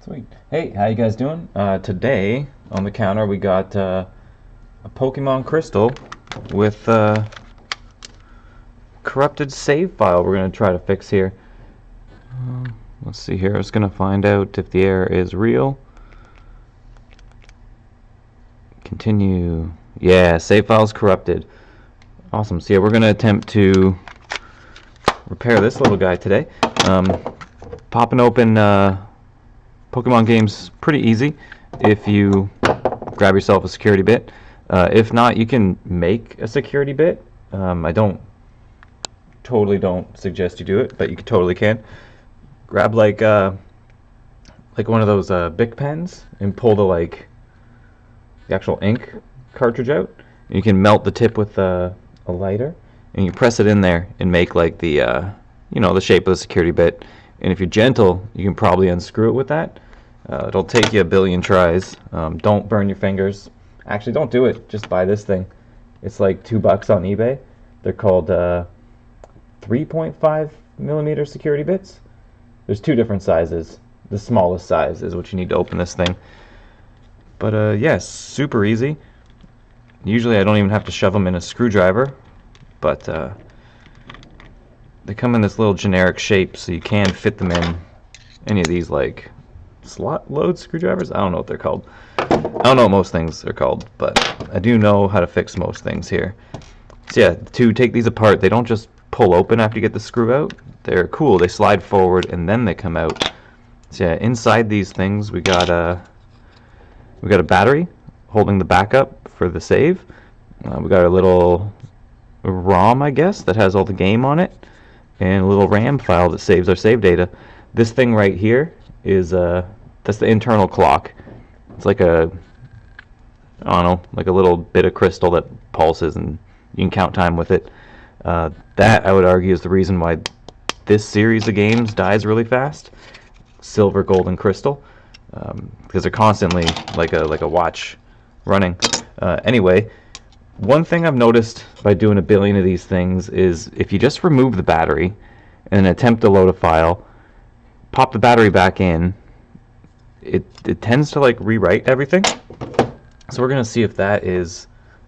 Sweet. Hey, how you guys doing? Today on the counter we got a Pokemon Crystal with corrupted save file we're going to try to fix here. Let's see here. I was going to find out if the error is real. Continue. Yeah, save file is corrupted. Awesome. So yeah, we're going to attempt to repair this little guy today. Popping open Pokemon game's pretty easy if you grab yourself a security bit. If not, you can make a security bit. I totally don't suggest you do it, but you totally can. Grab like one of those Bic pens and pull the actual ink cartridge out. You can melt the tip with a lighter, and you press it in there and make like the the shape of the security bit. And if you're gentle, you can probably unscrew it with that. It'll take you a billion tries. Don't burn your fingers. Actually, don't do it. Just buy this thing. It's like $2 on eBay. They're called 3.5 millimeter security bits. There's two different sizes. The smallest size is what you need to open this thing. But yes, super easy. Usually I don't even have to shove them in a screwdriver, but they come in this little generic shape, so you can fit them in any of these like slot load screwdrivers. I don't know what they're called. I don't know what most things are called, but I do know how to fix most things here. So yeah, to take these apart, they don't just pull open after you get the screw out. They're cool. They slide forward and then they come out. So yeah, inside these things we got a battery holding the backup for the save. We got a little ROM, I guess, that has all the game on it, and a little RAM file that saves our save data. This thing right here is that's the internal clock. It's like I don't know, like a little bit of crystal that pulses and you can count time with it. That, I would argue, is the reason why this series of games dies really fast. Silver, gold, and crystal, because they're constantly like a watch running. Anyway, one thing I've noticed by doing a billion of these things is if you just remove the battery and attempt to load a file, pop the battery back in, it tends to like rewrite everything. So we're gonna see if that is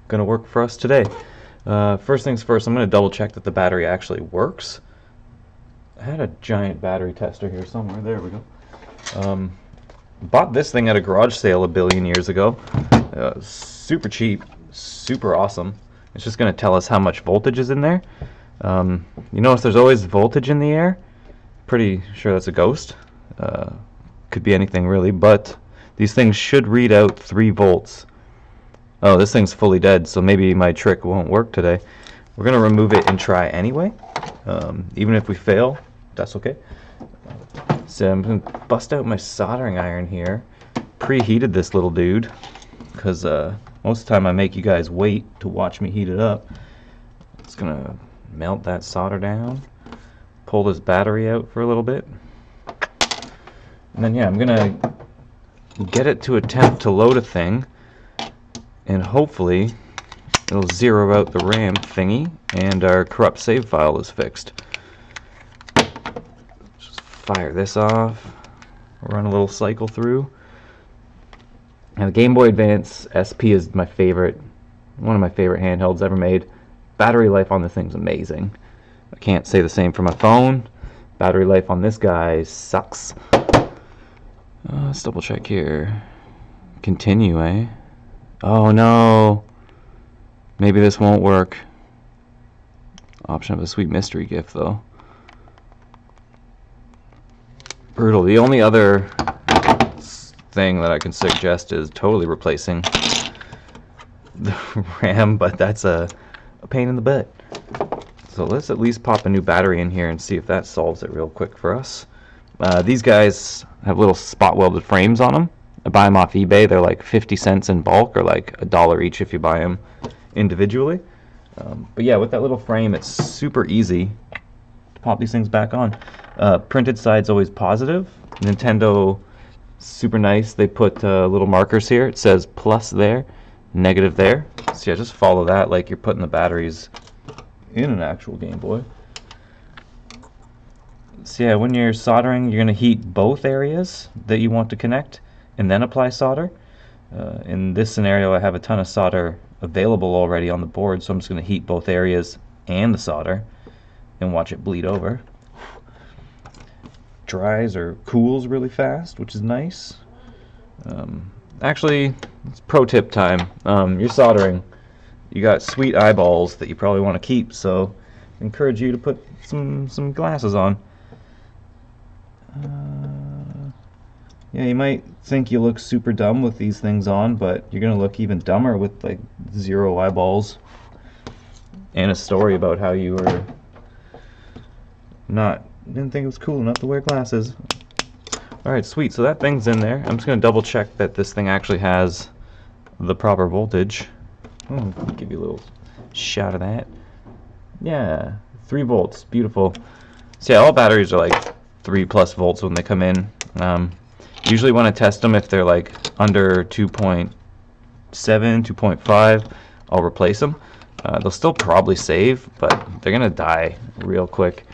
gonna work for us today. First things first, I'm gonna double check that the battery actually works. I had a giant battery tester here somewhere. There we go. Bought this thing at a garage sale a billion years ago. Super cheap, super awesome. It's just gonna tell us how much voltage is in there. You notice there's always voltage in the air. Pretty sure that's a ghost. Could be anything really, but these things should read out 3 volts. Oh, this thing's fully dead, so maybe my trick won't work today. We're gonna remove it and try anyway. Even if we fail, that's okay. So I'm gonna bust out my soldering iron here. Preheated this little dude, because most of the time I make you guys wait to watch me heat it up. Just gonna melt that solder down, pull this battery out for a little bit, and then yeah, I'm gonna get it to attempt to load a thing, and hopefully it'll zero out the RAM thingy and our corrupt save file is fixed. Just fire this off, run a little cycle through. Now the Game Boy Advance SP is my favorite, one of my favorite handhelds ever made. Battery life on this thing's amazing. I can't say the same for my phone. Battery life on this guy sucks. Let's double check here. Continue, eh? Oh no. Maybe this won't work. Option of a sweet mystery gift, though. Brutal. The only other thing that I can suggest is totally replacing the RAM, but that's a pain in the butt. So let's at least pop a new battery in here and see if that solves it real quick for us. These guys have little spot welded frames on them. I buy them off eBay. They're like 50 cents in bulk, or like $1 each if you buy them individually. But yeah, with that little frame, it's super easy to pop these things back on. Printed side's always positive. Nintendo, super nice. They put little markers here. It says plus there, negative there. So yeah, just follow that like you're putting the batteries in an actual Game Boy. So yeah, when you're soldering, you're going to heat both areas that you want to connect and then apply solder. In this scenario, I have a ton of solder available already on the board, so I'm just going to heat both areas and the solder and watch it bleed over. Dries or cools really fast, which is nice. Actually, it's pro tip time. You're soldering. You got sweet eyeballs that you probably want to keep, so I encourage you to put some glasses on. Yeah, you might think you look super dumb with these things on, but you're gonna look even dumber with like 0 eyeballs and a story about how you were didn't think it was cool enough to wear glasses. Alright, sweet, so that thing's in there. I'm just gonna double check that this thing actually has the proper voltage. Oh, give you a little shot of that. Yeah, 3 volts, beautiful. So yeah, all batteries are like 3+ volts when they come in. Usually when I test them, if they're like under 2.7, 2.5, I'll replace them. They'll still probably save, but they're gonna die real quick.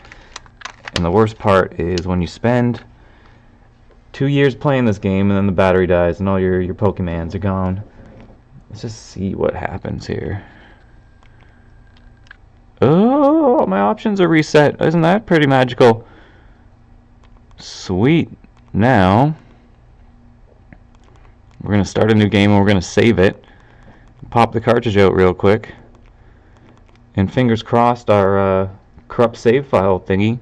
And the worst part is when you spend 2 years playing this game and then the battery dies and all your Pokemons are gone. Let's just see what happens here. Oh, my options are reset. Isn't that pretty magical? Sweet. Now we're going to start a new game and we're going to save it. Pop the cartridge out real quick. And fingers crossed our corrupt save file thingy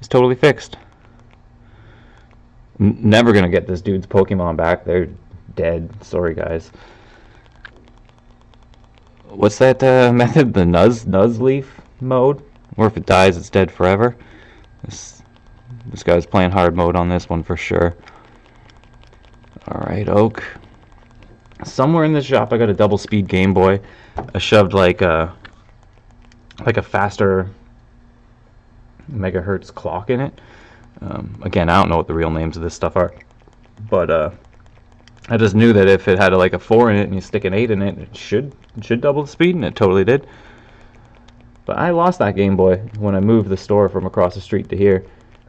is totally fixed. Never going to get this dude's Pokemon back. They're dead. Sorry, guys. What's that method? The Nuzleaf mode? Or if it dies, it's dead forever. This guy's playing hard mode on this one for sure. Alright, Oak. Somewhere in this shop I got a double speed Game Boy. I shoved like a faster megahertz clock in it. Again, I don't know what the real names of this stuff are. But I just knew that if it had like a 4 in it and you stick an 8 in it, it should double the speed, and it totally did. But I lost that Game Boy when I moved the store from across the street to here.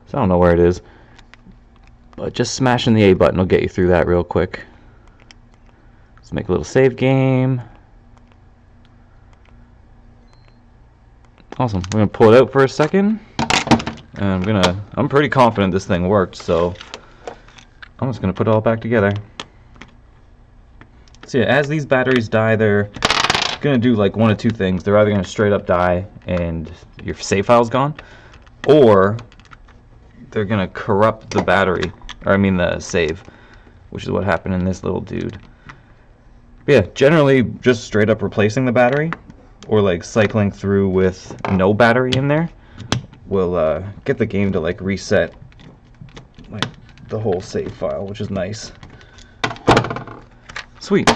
So I don't know where it is. But just smashing the A button will get you through that real quick. Let's make a little save game. Awesome. We're gonna pull it out for a second. And I'm pretty confident this thing worked, so I'm just gonna put it all back together. So yeah, as these batteries die, they're gonna do like one of two things. They're either gonna straight up die and your save file's gone, or they're gonna corrupt the battery, or I mean the save, which is what happened in this little dude. But yeah, generally just straight up replacing the battery, or like cycling through with no battery in there, will get the game to like reset like the whole save file, which is nice. Sweet.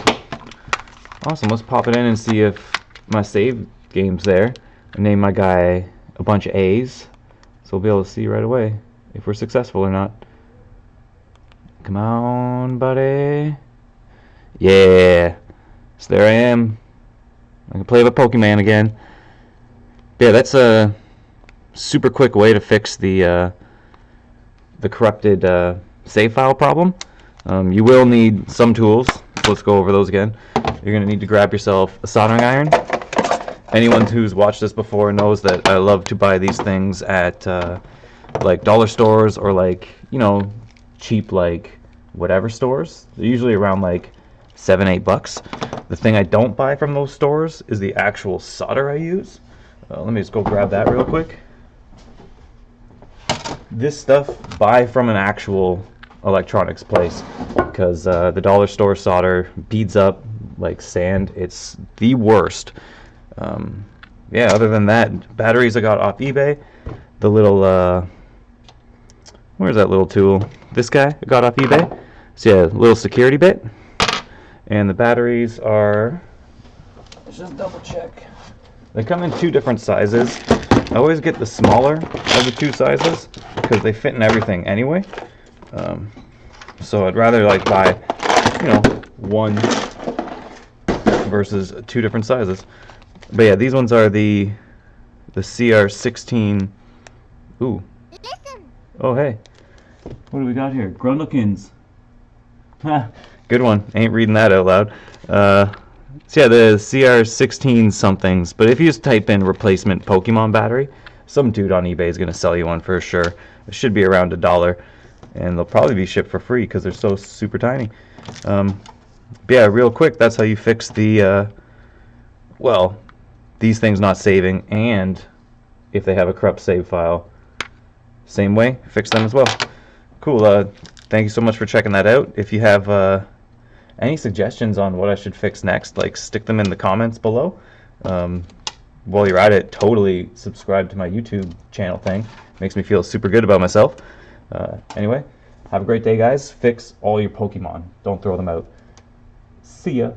Awesome, let's pop it in and see if my save game's there. I named my guy a bunch of A's, so we'll be able to see right away if we're successful or not. Come on, buddy. Yeah. So there I am. I can play with Pokemon again. Yeah, that's a super quick way to fix the corrupted save file problem. You will need some tools. Let's go over those again. You're going to need to grab yourself a soldering iron. Anyone who's watched this before knows that I love to buy these things at like dollar stores or like, you know, cheap like whatever stores. They're usually around like $7-8. The thing I don't buy from those stores is the actual solder I use. Let me just go grab that real quick. This stuff, buy from an actual electronics place, because the dollar store solder beads up like sand. It's the worst. Yeah, other than that, batteries I got off eBay. The little where's that little tool? This guy I got off eBay. So yeah, little security bit. And the batteries are, let's just double check. They come in 2 different sizes. I always get the smaller of the 2 sizes because they fit in everything anyway. So I'd rather like buy, you know, one versus 2 different sizes. But yeah, these ones are the CR16. Ooh. Oh, hey. What do we got here? Grundlekins. Ha, good one. Ain't reading that out loud. So yeah, the CR16 somethings. But if you just type in replacement Pokemon battery, some dude on eBay is going to sell you one for sure. It should be around $1. And they'll probably be shipped for free because they're so super tiny. But yeah, real quick, that's how you fix the, well, these things not saving, and if they have a corrupt save file, same way, fix them as well. Cool. Thank you so much for checking that out. If you have any suggestions on what I should fix next, like stick them in the comments below. While you're at it, totally subscribe to my YouTube channel thing. Makes me feel super good about myself. Anyway, have a great day, guys. Fix all your Pokemon. Don't throw them out. See ya.